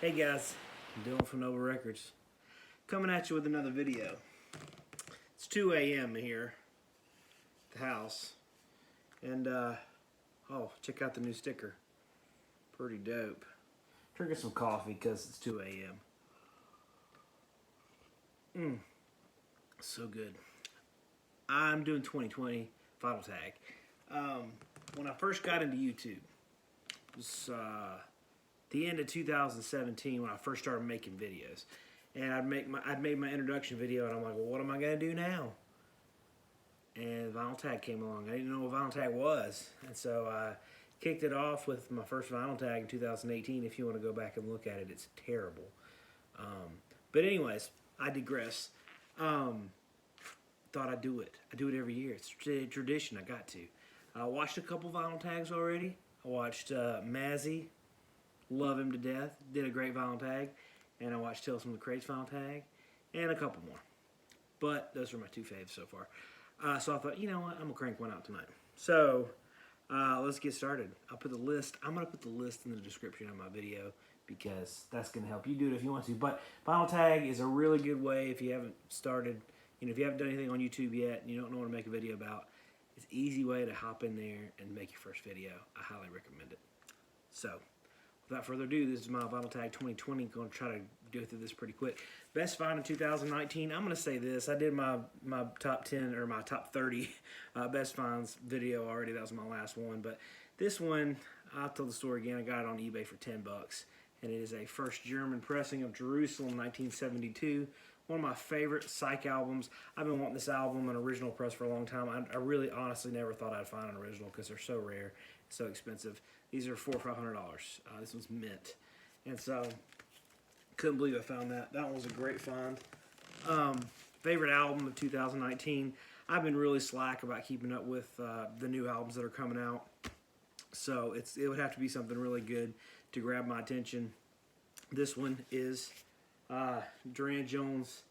Hey guys, I'm Dylan from Novelty Records, coming at you with another video. It's 2 a.m. here at the house, and oh, check out the new sticker. Pretty dope. Drinking some coffee because it's 2 a.m. So good. I'm doing 2020 Final Tag. When I first got into YouTube, it was the end of 2017 when I first started making videos, and I'd made my introduction video, and I'm like, well, what am I gonna do now? And Vinyl Tag came along. I didn't know what Vinyl Tag was, and so I kicked it off with my first Vinyl Tag in 2018. If you want to go back and look at it, it's terrible. But anyways, I digress. Thought I'd do it. I do it every year. It's a tradition. I got to. I watched a couple Vinyl Tags already. I watched Mazzy. Love him to death. Did a great Vinyl Tag. And I watched Tales from the Crates Vinyl Tag. And a couple more. But those are my two faves so far. So I thought, you know what? I'm going to crank one out tonight. So let's get started. I'm going to put the list in the description of my video because that's going to help you do it if you want to. But Vinyl Tag is a really good way if you haven't started, if you haven't done anything on YouTube yet and you don't know what to make a video about. It's an easy way to hop in there and make your first video. I highly recommend it. So, without further ado, this is my Vinyl Tag 2020. I'm going to try to go through this pretty quick. Best find in 2019. I'm going to say this. I did my top 10 or my top 30 best finds video already. That was my last one. But this one, I'll tell the story again. I got it on eBay for $10. And it is a first German pressing of Jerusalem 1972. One of my favorite Psych albums. I've been wanting this album, an original press, for a long time. I really honestly never thought I'd find an original because they're so rare, so expensive. These are $400 or $500. This one's mint. And so, couldn't believe I found that. That one was a great find. Favorite album of 2019. I've been really slack about keeping up with the new albums that are coming out. So, it would have to be something really good to grab my attention. This one is Duran Jones,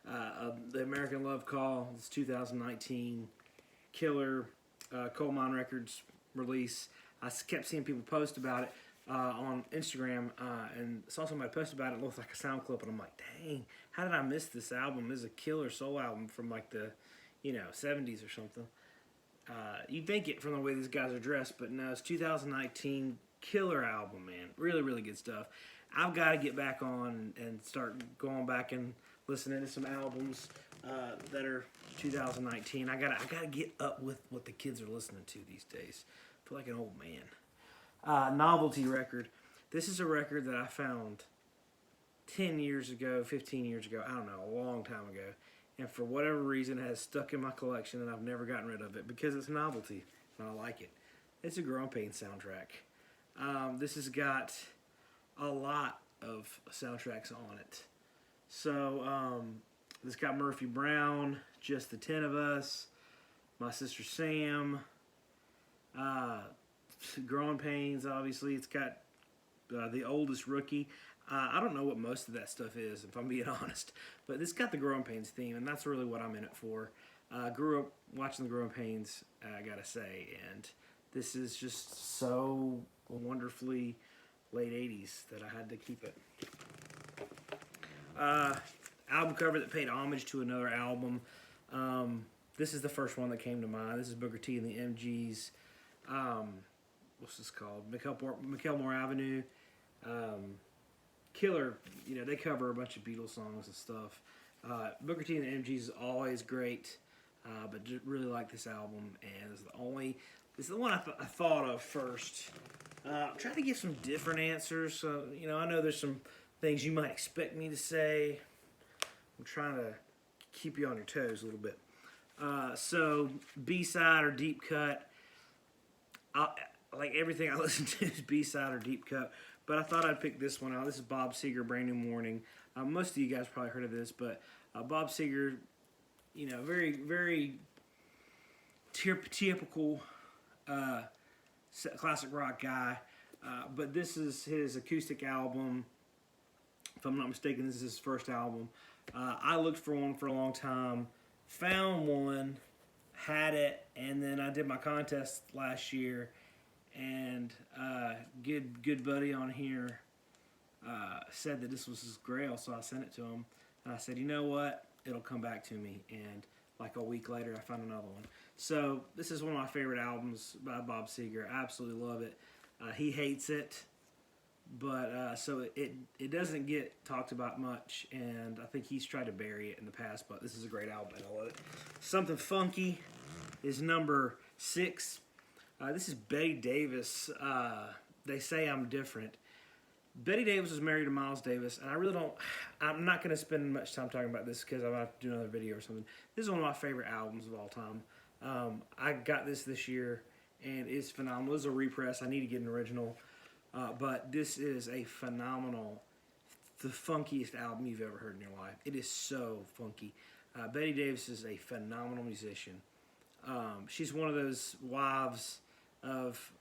The American Love Call. It's 2019. Killer Coal Mine Records release. I kept seeing people post about it on Instagram, and saw somebody post about it. It looked like a sound clip, and I'm like, dang, how did I miss this album? This is a killer soul album from like the 70s or something. You'd think it from the way these guys are dressed, but no, it's 2019 killer album, man. Really, really good stuff. I've got to get back on and start going back and listening to some albums that are 2019. I gotta get up with what the kids are listening to these days. I feel like an old man. Novelty Record. This is a record that I found 10 years ago, 15 years ago, I don't know, a long time ago. And for whatever reason, it has stuck in my collection, and I've never gotten rid of it because it's novelty, and I like it. It's a Growing Pains soundtrack. This has got a lot of soundtracks on it. So, this got Murphy Brown, Just the 10 of Us, My Sister Sam, Growing Pains, obviously. It's got The Oldest Rookie. I don't know what most of that stuff is, if I'm being honest. But it's got the Growing Pains theme, and that's really what I'm in it for. Grew up watching the Growing Pains, I gotta say, and this is just so wonderfully late 80s that I had to keep it. Album cover that paid homage to another album. This is the first one that came to mind. This is Booker T and the MGs. What's this called? McElmore Avenue. Killer, they cover a bunch of Beatles songs and stuff. Booker T and the MGs is always great, but just really like this album, and it's the one I thought of first. I'm trying to give some different answers. So, I know there's some things you might expect me to say. I'm trying to keep you on your toes a little bit. So, B-side or deep cut. Like everything I listen to is B-side or deep cut. But I thought I'd pick this one out. This is Bob Seger, Brand New Morning. Most of you guys probably heard of this, but Bob Seger, very, very typical classic rock guy. But this is his acoustic album. If I'm not mistaken, this is his first album. I looked for one for a long time, found one, had it, and then I did my contest last year, and good buddy on here said that this was his grail, so I sent it to him. And I said, you know what? It'll come back to me. And like a week later, I found another one. So this is one of my favorite albums by Bob Seger. I absolutely love it. He hates it, but so it doesn't get talked about much, and I think he's tried to bury it in the past, but this is a great album, and I love it. Something Funky is number 6. This is Betty Davis. They Say I'm Different. Betty Davis was married to Miles Davis, and I'm not going to spend much time talking about this because I'm about to do another video or something. This is one of my favorite albums of all time. I got this year, and it's phenomenal. It's a repress. I need to get an original, but this is a phenomenal, the funkiest album you've ever heard in your life. It is so funky. Betty Davis is a phenomenal musician. She's one of those wives of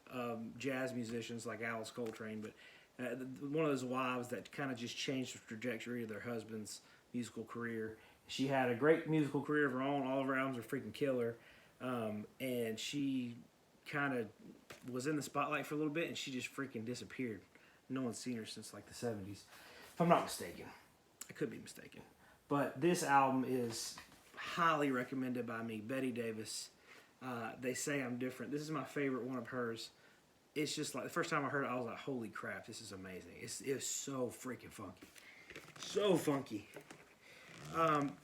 jazz musicians like Alice Coltrane, but one of those wives that kind of just changed the trajectory of their husband's musical career. She had a great musical career of her own. All of her albums are freaking killer. And she kind of was in the spotlight for a little bit, and she just freaking disappeared. No one's seen her since like the 70s. If I'm not mistaken. I could be mistaken. But this album is highly recommended by me. Betty Davis. They Say I'm Different. This is my favorite one of hers. It's just like the first time I heard it, I was like, holy crap, this is amazing. It's so freaking funky. So funky.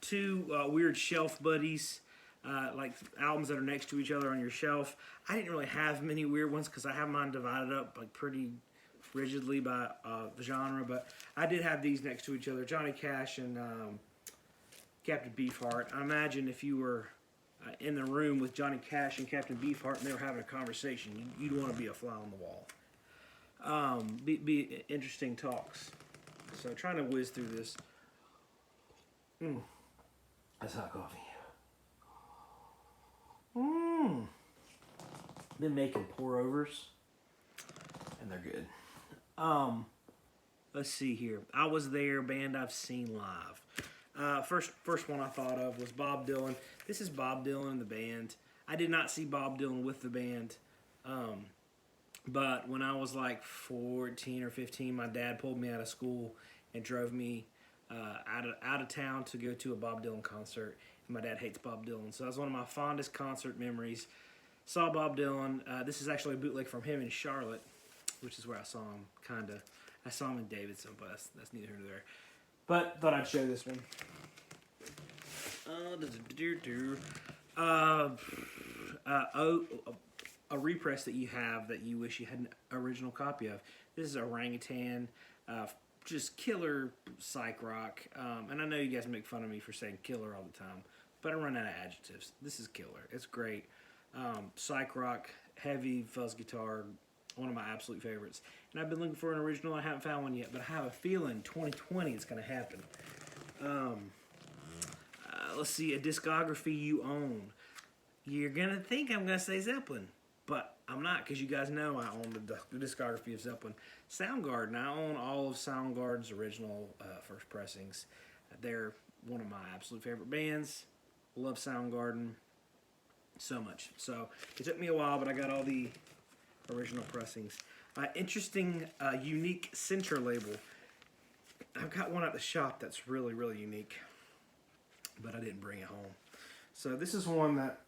2 weird shelf buddies, like albums that are next to each other on your shelf. I didn't really have many weird ones because I have mine divided up like pretty rigidly by genre, but I did have these next to each other. Johnny Cash and Captain Beefheart. I imagine if you were in the room with Johnny Cash and Captain Beefheart and they were having a conversation, you'd want to be a fly on the wall. Be interesting talks. So trying to whiz through this. That's hot coffee. Been making pour-overs, and they're good. Let's see here. I Was There, band I've seen live. First one I thought of was Bob Dylan. This is Bob Dylan and the band. I did not see Bob Dylan with the band, but when I was like 14 or 15, my dad pulled me out of school and drove me out of town to go to a Bob Dylan concert. And my dad hates Bob Dylan, so that was one of my fondest concert memories. Saw Bob Dylan. This is actually a bootleg from him in Charlotte, which is where I saw him, kind of. I saw him in Davidson, but that's neither here nor there. But thought I'd show this one. A repress that you have that you wish you had an original copy of. This is Orangutan, just killer psych rock. And I know you guys make fun of me for saying killer all the time, but I run out of adjectives. This is killer. It's great. Psych rock, heavy fuzz guitar, one of my absolute favorites. And I've been looking for an original. I haven't found one yet, but I have a feeling 2020 it's going to happen. Let's see, a discography you own. You're going to think I'm going to say Zeppelin, but I'm not, because you guys know I own the discography of Zeppelin. Soundgarden, I own all of Soundgarden's original first pressings. They're one of my absolute favorite bands. Love Soundgarden so much. So it took me a while, but I got all the original pressings. Interesting, unique center label. I've got one at the shop that's really, really unique, but I didn't bring it home. So this is one that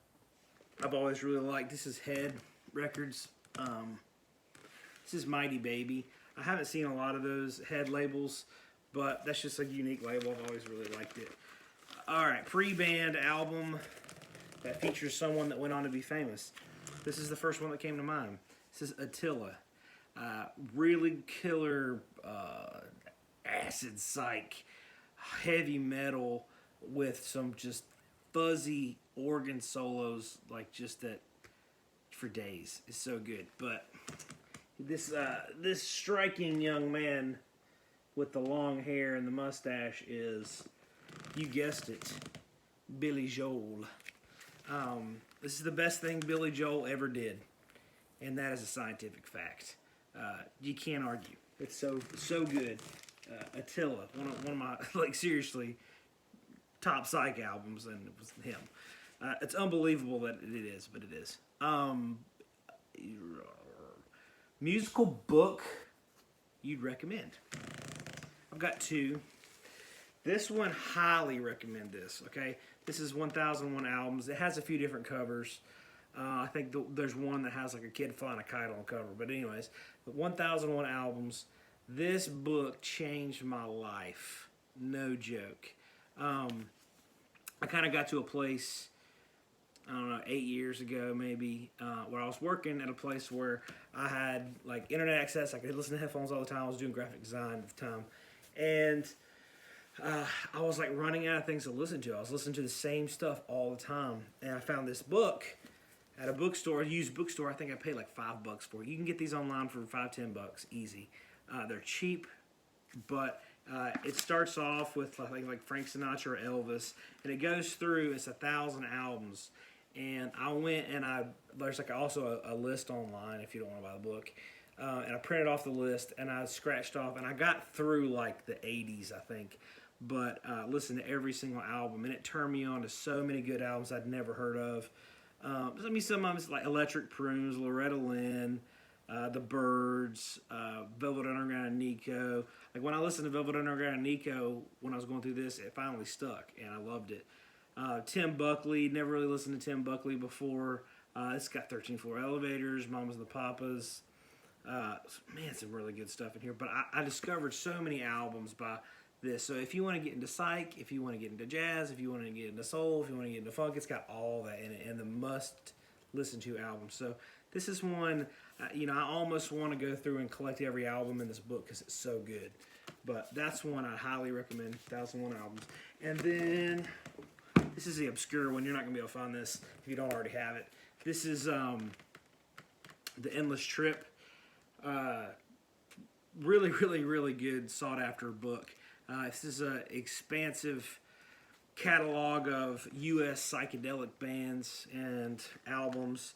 I've always really liked. This is Head Records. This is Mighty Baby. I haven't seen a lot of those Head labels, but that's just a unique label. I've always really liked it. All right, Preband album that features someone that went on to be famous. This is the first one that came to mind. This is Attila. Really killer acid psych, heavy metal with some just fuzzy organ solos, like just that for days. It's so good. But this striking young man with the long hair and the mustache is, you guessed it, Billy Joel. This is the best thing Billy Joel ever did, and that is a scientific fact. You can't argue. It's so good. Attila, one of my, like, seriously top psych albums, and it was him. It's unbelievable that it is, but it is. Musical book you'd recommend. I've got two. This one, highly recommend this, okay? This is 1001 Albums. It has a few different covers. I think there's one that has like a kid flying a kite on the cover. But anyways, the 1001 Albums. This book changed my life. No joke. I kind of got to a place, I don't know, 8 years ago maybe, where I was working at a place where I had like internet access. I could listen to headphones all the time. I was doing graphic design at the time. And I was like running out of things to listen to. I was listening to the same stuff all the time. And I found this book at a bookstore, a used bookstore. I think I paid like $5 for it. You can get these online for $5-10 easy. They're cheap, but it starts off with like Frank Sinatra or Elvis, and it goes through. It's 1,000 albums, and I went and there's like also a list online if you don't want to buy the book, and I printed off the list and I scratched off, and I got through like the 80s I think, but listened to every single album, and it turned me on to so many good albums I'd never heard of. I mean, some of them like Electric Prunes, Loretta Lynn, The Byrds, Velvet Underground and Nico. Like when I listened to Velvet Underground and Nico when I was going through this, it finally stuck and I loved it. Tim Buckley, never really listened to Tim Buckley before. It's got 13 Floor Elevators, Mamas and the Papas. Man, some really good stuff in here. But I discovered so many albums by this. So if you want to get into psych, if you want to get into jazz, if you want to get into soul, if you want to get into funk, it's got all that in it and the must listen to albums. So this is one, I almost want to go through and collect every album in this book because it's so good. But that's one I highly recommend, 1001 Albums. And then, this is the obscure one. You're not going to be able to find this if you don't already have it. This is The Endless Trip. Really, really, really good, sought-after book. This is an expansive catalog of U.S. psychedelic bands and albums.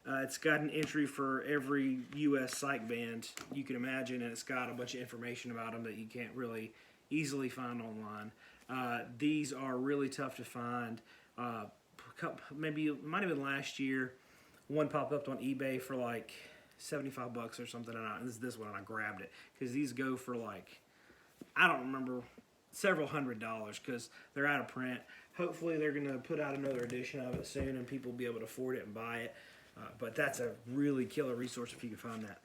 It's got an entry for every U.S. psych band you can imagine, and it's got a bunch of information about them that you can't really easily find online. These are really tough to find. Maybe it might have been last year, one popped up on eBay for like $75 or something, and this one, and I grabbed it because these go for like, I don't remember, several $100s because they're out of print. Hopefully they're going to put out another edition of it soon and people will be able to afford it and buy it. But that's a really killer resource if you can find that.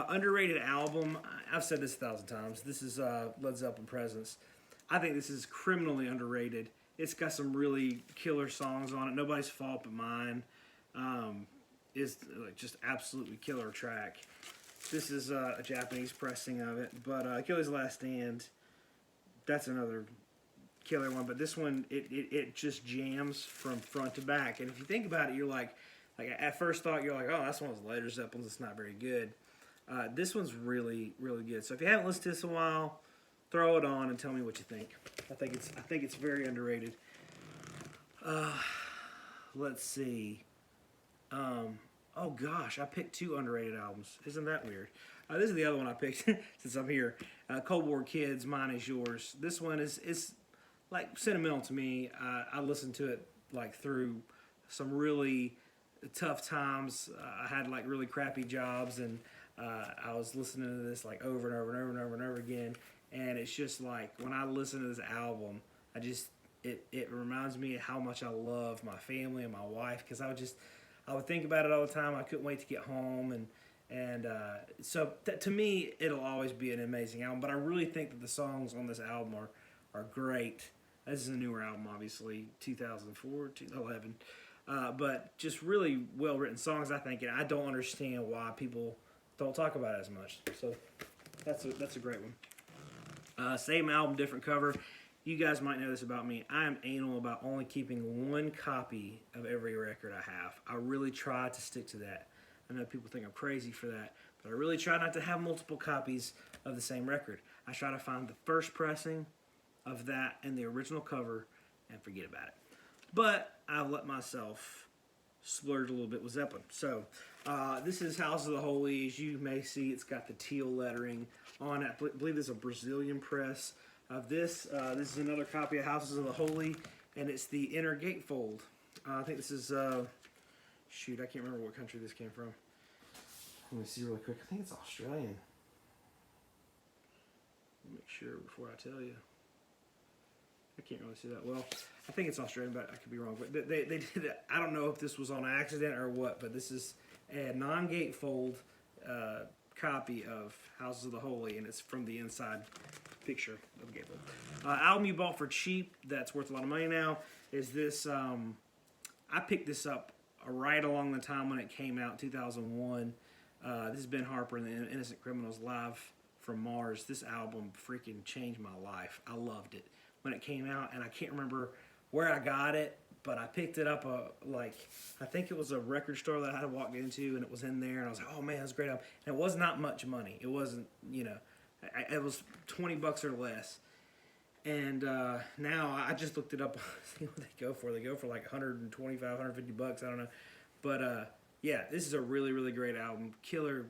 Underrated album, I've said this 1,000 times. This is Led Zeppelin Presence. I think this is criminally underrated. It's got some really killer songs on it. Nobody's Fault But Mine is like just absolutely killer track. This is a Japanese pressing of it. But Achilles' Last Stand, that's another killer one. But this one, it just jams from front to back. And if you think about it, you're like at first thought, you're like, oh, that's one of those later Zeppelins. It's not very good. This one's really, really good. So if you haven't listened to this in a while, throw it on and tell me what you think. I think it's very underrated. Let's see. Oh gosh, I picked 2 underrated albums. Isn't that weird? This is the other one I picked since I'm here. Cold War Kids, Mine Is Yours. This one is like sentimental to me. I listened to it like through some really tough times. I had like really crappy jobs, and I was listening to this like over and over and over and over and over again. And it's just like when I listen to this album, it reminds me of how much I love my family and my wife, because I would think about it all the time. I couldn't wait to get home, and so to me it'll always be an amazing album. But I really think that the songs on this album are great. This is a newer album, obviously, 2004, 2011. But just really well-written songs, I think, and I don't understand why people don't talk about it as much. So that's a great one. Same album, different cover. You guys might know this about me. I am anal about only keeping 1 copy of every record I have. I really try to stick to that. I know people think I'm crazy for that, but I really try not to have multiple copies of the same record. I try to find the first pressing of that and the original cover and forget about it. But I've let myself splurge a little bit with Zeppelin. So this is House of the Holy. As you may see, it's got the teal lettering on it. I believe there's a Brazilian press of this. This is another copy of Houses of the Holy, and it's the inner gatefold. I think this is, shoot, I can't remember what country this came from. Let me see really quick. I think it's Australian. Make sure before I tell you. I can't really see that well. I think it's Australian, but I could be wrong. But they did it. I don't know if this was on accident or what, but this is a non-gatefold copy of Houses of the Holy, and it's from the inside picture of the gatefold. Album you bought for cheap that's worth a lot of money now is this. I picked this up right along the time when it came out, 2001. This is Ben Harper and the Innocent Criminals Live from Mars. This album freaking changed my life. I loved it when it came out, and I can't remember where I got it, but I picked it up, I think it was a record store that I had walked into, and it was in there, and I was like, oh man, that's a great album. And it was not much money. It wasn't, it was $20 or less. And now I just looked it up, see what they go for. They go for like $125, $150, I don't know. But yeah, this is a really, really great album. Killer.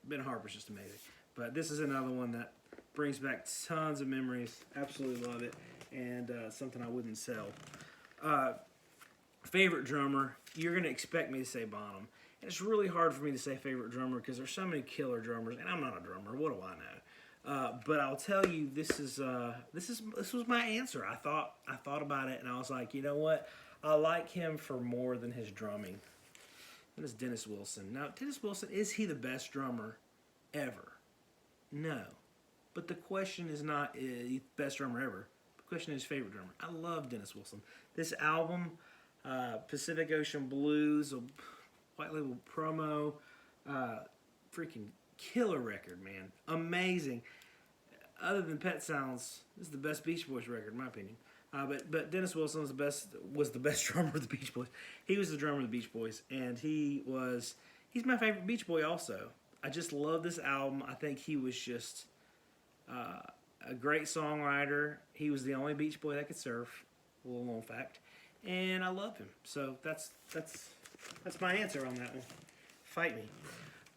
Ben Harper's just amazing. But this is another one that brings back tons of memories. Absolutely love it. And something I wouldn't sell. Favorite drummer. You're going to expect me to say Bonham. And it's really hard for me to say favorite drummer because there's so many killer drummers. And I'm not a drummer. What do I know? But I'll tell you, this was my answer. I thought about it, and I was like, you know what? I like him for more than his drumming. That is Dennis Wilson. Now, Dennis Wilson, is he the best drummer ever? No. But the question is not best drummer ever. The question is favorite drummer. I love Dennis Wilson. This album, Pacific Ocean Blues, a white label promo, freaking killer record, man. Amazing. Other than Pet Sounds, this is the best Beach Boys record, in my opinion. But Dennis Wilson was the best drummer of the Beach Boys. He was the drummer of the Beach Boys, and he's my favorite Beach Boy also. I just love this album. I think he was just a great songwriter. He was the only Beach Boy that could surf, a little known fact, and I love him. So that's my answer on that one. Fight me.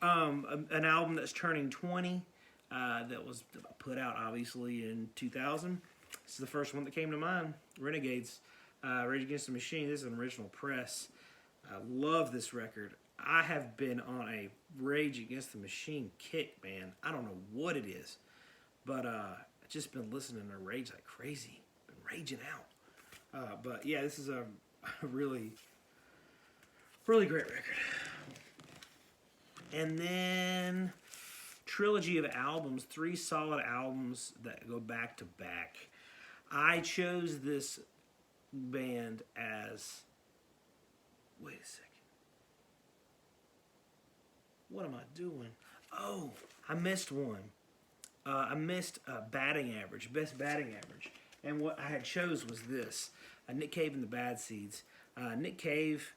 An album that's turning 20, that was put out obviously in 2000. This is the first one that came to mind. Renegades, Rage Against the Machine. This is an original press. I love this record. I have been on a Rage Against the Machine kick, man. I don't know what it is, but I've just been listening to Rage like crazy. Been raging out. But yeah, this is a really, really great record. And then trilogy of albums, 3 solid albums that go back to back. I chose this band as, wait a second. What am I doing? Oh, I missed one. I missed batting average, best batting average. And what I had chose was this, Nick Cave and the Bad Seeds. Nick Cave,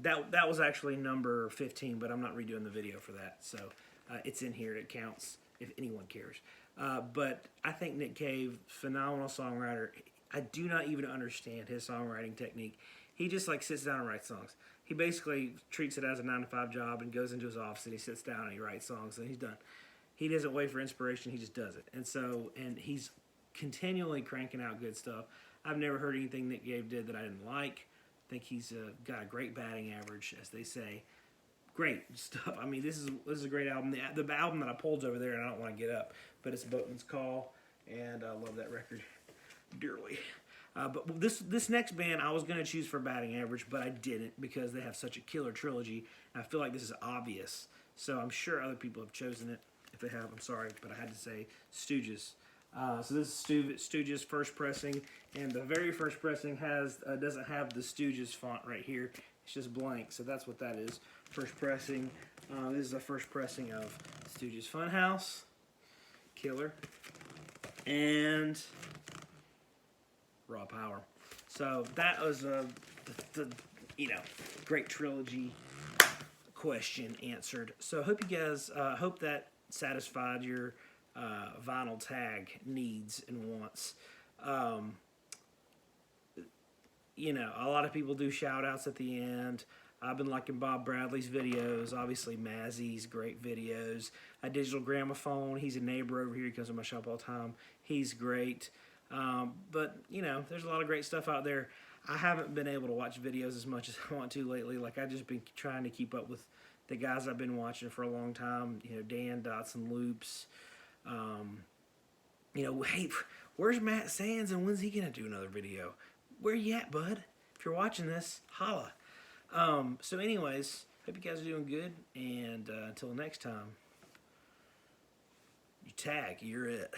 that was actually number 15, but I'm not redoing the video for that. So it's in here. It counts if anyone cares. But I think Nick Cave, phenomenal songwriter. I do not even understand his songwriting technique. He just like sits down and writes songs. He basically treats it as a 9-to-5 job and goes into his office and he sits down and he writes songs and he's done. He doesn't wait for inspiration. He just does it. And he's continually cranking out good stuff. I've never heard anything Nick Cave did that I didn't like. I think he's got a great batting average, as they say. Great stuff. I mean, this is a great album. The album that I pulled over there, and I don't want to get up, but it's Boatman's Call, and I love that record dearly. But this next band I was going to choose for batting average, but I didn't because they have such a killer trilogy. And I feel like this is obvious, so I'm sure other people have chosen it. If they have, I'm sorry, but I had to say Stooges. So this is Stooges first pressing, and the very first pressing doesn't have the Stooges font right here. It's just blank, so that's what that is. First pressing. This is the first pressing of Stooges Funhouse, killer, and Raw Power. So that was the great trilogy question answered. So I hope you guys hope that satisfied your vinyl tag needs and wants. A lot of people do shout outs at the end. I've been liking Bob Bradley's videos, obviously Mazzy's great videos. A Digital Gramophone, he's a neighbor over here, he comes to my shop all the time. He's great. But there's a lot of great stuff out there. I haven't been able to watch videos as much as I want to lately. Like, I've just been trying to keep up with the guys I've been watching for a long time. Dan, Dots and Loops, you know, hey, where's Matt Sands and when's he gonna do another video? Where you at, bud? If you're watching this, holla. So anyways, hope you guys are doing good, and until next time, you tag, you're it.